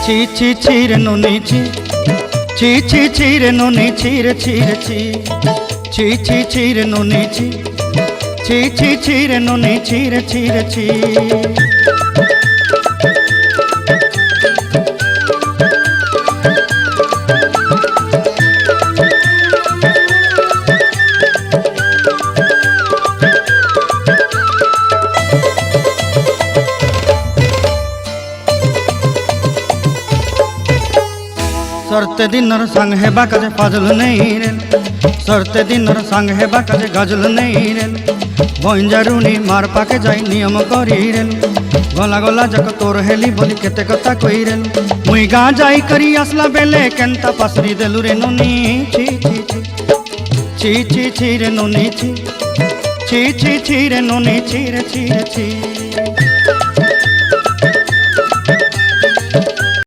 ছি ছি ছি রে নুনি ছি ছি ছি ছি রে নুনি ছি রে ছি রে ছি ছি ছি ছি রে নুনি ছি ছি ছি ছি রে নুনি ছি রে ছি রে ছি। सरते दिनर संग हेबा काजे फाजल नहीं रेल सरते दिनर संग हेबा काजे गजल नहीं रेल बंजारुनी मार पाके जाई नियम करी रेल गला गला जक तोर हेली बोली केते कथा कई रेल मुई गा जाई करी असला बेले केंता पासरी देलु रे नुनी छी छी छी छी छी छी रे नुनी छी छी छी छी रे नुनी छी रे छी रे छी।